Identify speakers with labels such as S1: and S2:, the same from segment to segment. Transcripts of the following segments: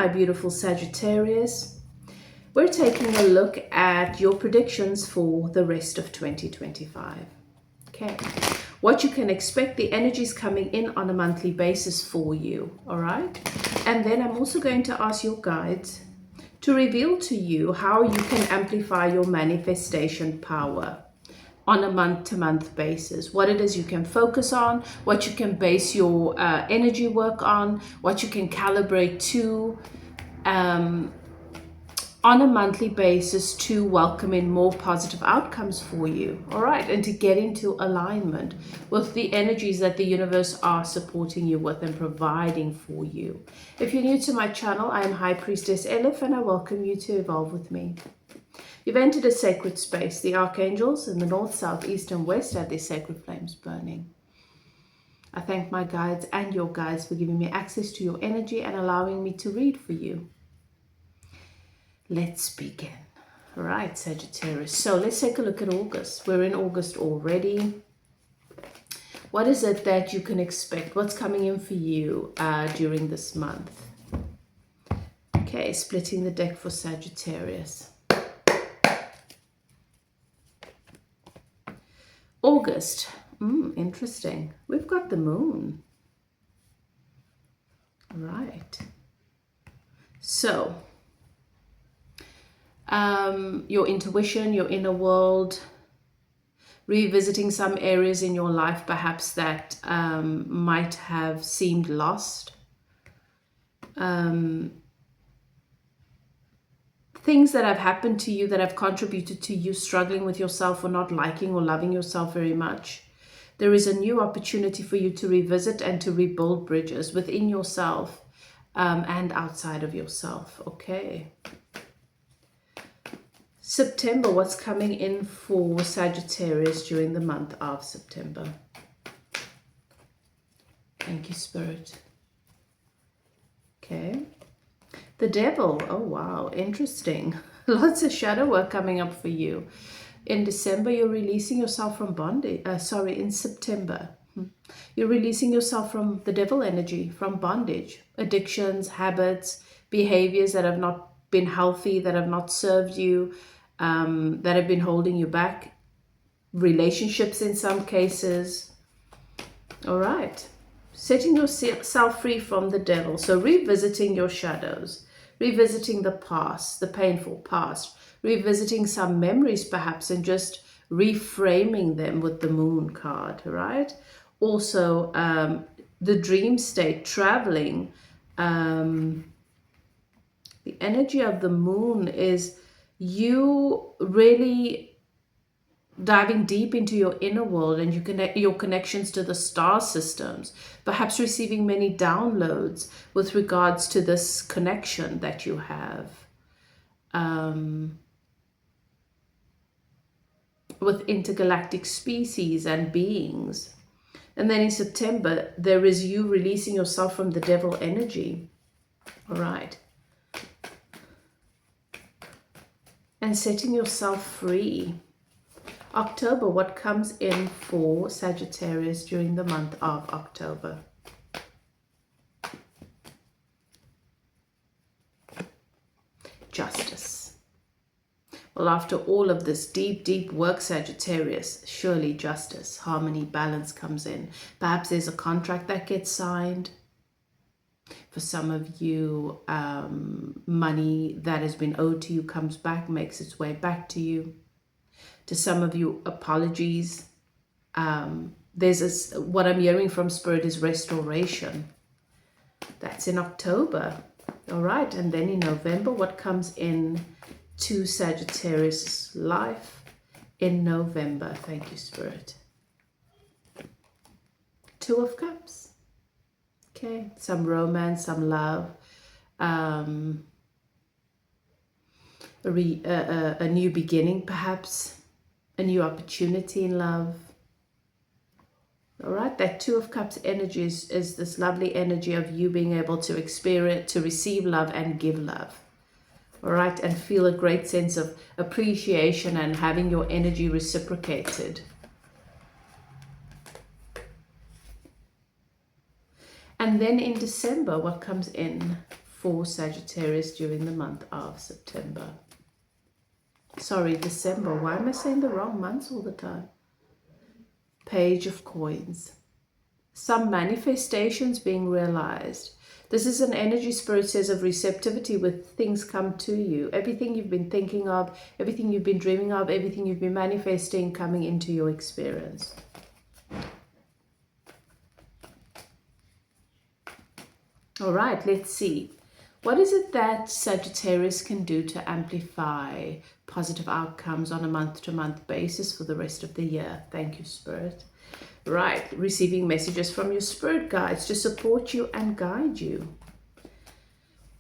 S1: my beautiful Sagittarius. We're taking a look at your predictions for the rest of 2025. Okay, what you can expect, the energies coming in on a monthly basis for you, all right? And then I'm also going to ask your guides to reveal to you how you can amplify your manifestation power on a month-to-month basis, what it is you can focus on, what you can base your energy work on, what you can calibrate to on a monthly basis to welcome in more positive outcomes for you, all right, and to get into alignment with the energies that the universe are supporting you with and providing for you. If you're new to my channel, I am High Priestess Elif, and I welcome you to evolve with me. You've entered a sacred space. The archangels in the north, south, east, and west have their sacred flames burning. I thank my guides and your guides for giving me access to your energy and allowing me to read for you. Let's begin. All right, Sagittarius. So let's take a look at August. We're in August already. What is it that you can expect? What's coming in for you during this month? Okay, splitting the deck for Sagittarius. August. Interesting. We've got the moon. All right. So, your intuition, your inner world, revisiting some areas in your life perhaps that might have seemed lost. Things that have happened to you that have contributed to you struggling with yourself or not liking or loving yourself very much. There is a new opportunity for you to revisit and to rebuild bridges within yourself and outside of yourself. Okay. September, what's coming in for Sagittarius during the month of September? Thank you, Spirit. Okay. The Devil. Oh, wow. Interesting. Lots of shadow work coming up for you. In December, you're releasing yourself from bondage. In September. You're releasing yourself from the devil energy, from bondage, addictions, habits, behaviors that have not been healthy, that have not served you, that have been holding you back, relationships in some cases. All right. Setting yourself free from the devil. So revisiting your shadows, revisiting the past, the painful past, revisiting some memories perhaps, and just reframing them with the moon card, right? Also, the dream state, traveling. The energy of the moon is you really diving deep into your inner world and your connections to the star systems, perhaps receiving many downloads with regards to this connection that you have with intergalactic species and beings. And then in September, there is you releasing yourself from the devil energy. All right. And setting yourself free. October, what comes in for Sagittarius during the month of October? Justice. Well, after all of this deep, deep work, Sagittarius, surely justice, harmony, balance comes in. Perhaps there's a contract that gets signed. For some of you, money that has been owed to you comes back, makes its way back to you. To some of you, apologies. What I'm hearing from Spirit is restoration. That's in October. All right. And then in November, what comes in to Sagittarius' life in November? Thank you, Spirit. Two of Cups. Okay. Some romance, some love. A new beginning, perhaps. A new opportunity in love. All right, that Two of Cups energy is this lovely energy of you being able to experience, to receive love and give love. All right, and feel a great sense of appreciation and having your energy reciprocated. And then in December, what comes in for Sagittarius during the month of September. Sorry, December. Why am I saying the wrong months all the time? Page of Coins. Some manifestations being realized. This is an energy, Spirit says, of receptivity with things come to you. Everything you've been thinking of, everything you've been dreaming of, everything you've been manifesting coming into your experience. All right, let's see. What is it that Sagittarius can do to amplify positive outcomes on a month-to-month basis for the rest of the year? Thank you, Spirit. Right, receiving messages from your spirit guides to support you and guide you.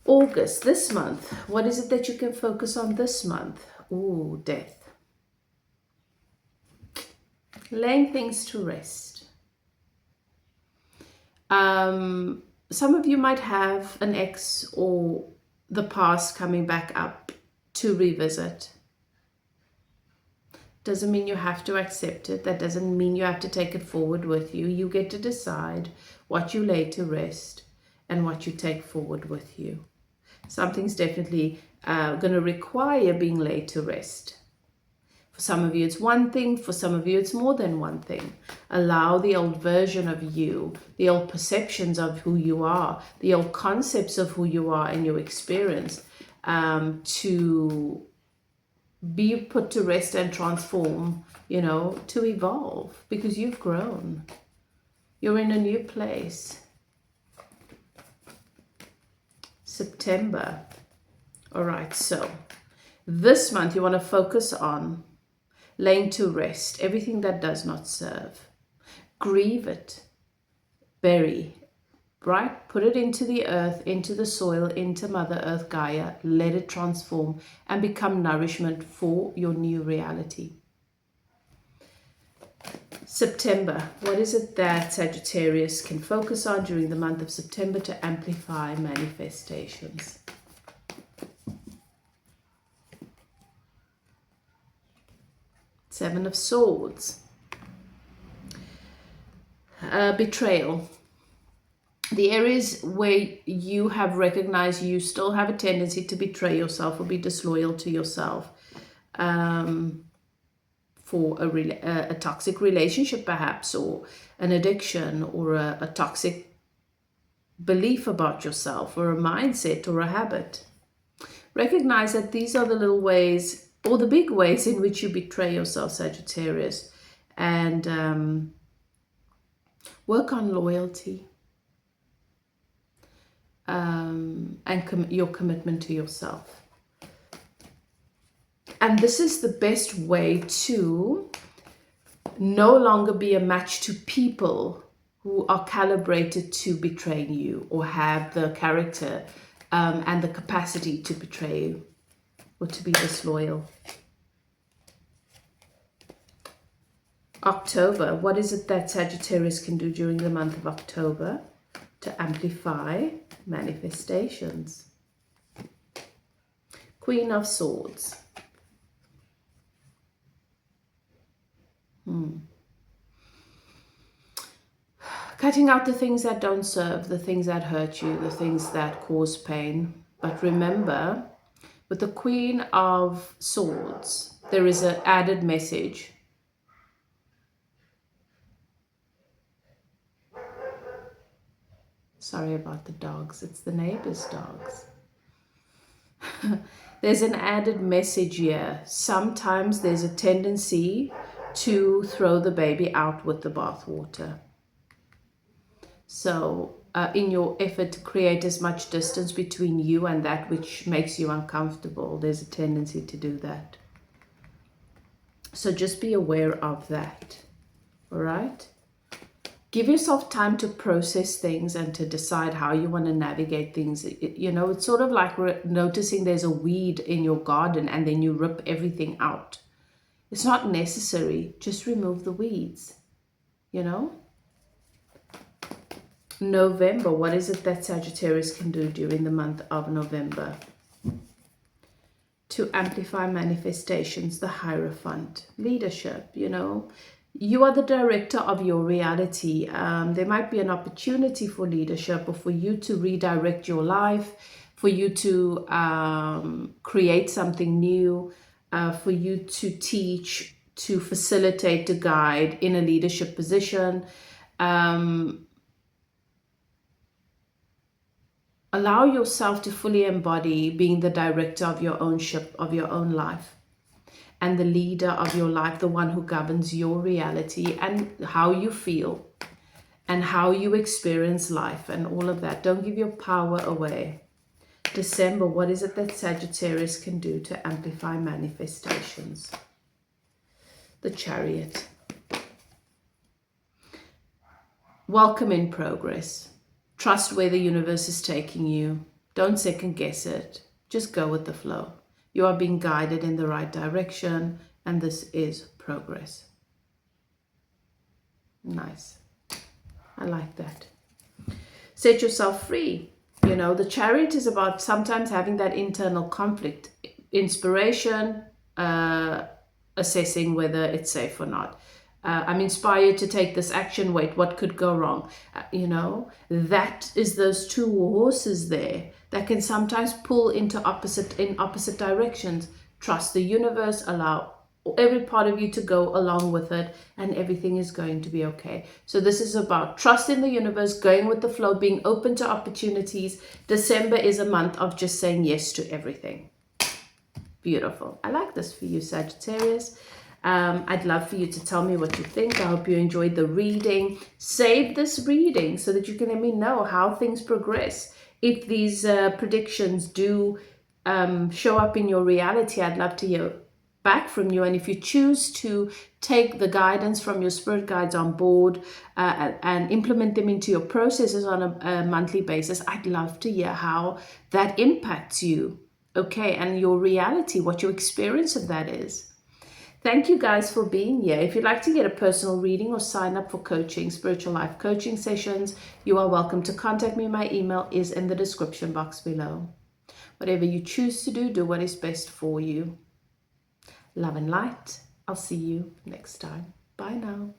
S1: August, this month, what is it that you can focus on this month? Ooh, death. Laying things to rest. Some of you might have an ex or the past coming back up to revisit. Doesn't mean you have to accept it. That doesn't mean you have to take it forward with you. You get to decide what you lay to rest and what you take forward with you. Something's definitely going to require being laid to rest. For some of you, it's one thing. For some of you, it's more than one thing. Allow the old version of you, the old perceptions of who you are, the old concepts of who you are and your experience to be put to rest and transform, to evolve, because you've grown. You're in a new place. September. All right, so this month you want to focus on laying to rest everything that does not serve. Grieve it. Bury. Right? Put it into the earth, into the soil, into Mother Earth, Gaia. Let it transform and become nourishment for your new reality. September. What is it that Sagittarius can focus on during the month of September to amplify manifestations? Seven of Swords. Betrayal. The areas where you have recognized you still have a tendency to betray yourself or be disloyal to yourself for a toxic relationship perhaps, or an addiction, or a toxic belief about yourself, or a mindset, or a habit. Recognize that these are the little ways or the big ways in which you betray yourself, Sagittarius, and work on loyalty. And your commitment to yourself. And this is the best way to no longer be a match to people who are calibrated to betray you or have the character and the capacity to betray you or to be disloyal. October. What is it that Sagittarius can do during the month of October to amplify manifestations? Queen of Swords. Cutting out the things that don't serve, the things that hurt you, the things that cause pain. But remember, with the Queen of Swords, there is an added message. Sorry about the dogs. It's the neighbor's dogs. There's an added message here. Sometimes there's a tendency to throw the baby out with the bathwater. So in your effort to create as much distance between you and that which makes you uncomfortable, there's a tendency to do that. So just be aware of that. All right? Give yourself time to process things and to decide how you want to navigate things. It's sort of like noticing there's a weed in your garden and then you rip everything out. It's not necessary. Just remove the weeds, November. What is it that Sagittarius can do during the month of November to amplify manifestations? The Hierophant. Leadership, You are the director of your reality. There might be an opportunity for leadership or for you to redirect your life, for you to create something new, for you to teach, to facilitate, to guide in a leadership position. Allow yourself to fully embody being the director of your own ship, of your own life, and the leader of your life, the one who governs your reality and how you feel and how you experience life and all of that. Don't give your power away. December, what is it that Sagittarius can do to amplify manifestations? The Chariot. Welcome in progress. Trust where the universe is taking you. Don't second guess it. Just go with the flow. You are being guided in the right direction, and this is progress. Nice. I like that. Set yourself free. You know, the Chariot is about sometimes having that internal conflict. Inspiration, assessing whether it's safe or not. I'm inspired to take this action. Wait, what could go wrong? You know, that is those two horses there that can sometimes pull in opposite directions. Trust the universe, allow every part of you to go along with it, and everything is going to be okay. So this is about trust in the universe, going with the flow, being open to opportunities. December is a month of just saying yes to everything. Beautiful. I like this for you, Sagittarius. I'd love for you to tell me what you think. I hope you enjoyed the reading. Save this reading so that you can let me know how things progress. If these predictions do show up in your reality, I'd love to hear back from you. And if you choose to take the guidance from your spirit guides on board and implement them into your processes on a monthly basis, I'd love to hear how that impacts you, okay, and your reality, what your experience of that is. Thank you guys for being here. If you'd like to get a personal reading or sign up for coaching, spiritual life coaching sessions, you are welcome to contact me. My email is in the description box below. Whatever you choose to do, do what is best for you. Love and light. I'll see you next time. Bye now.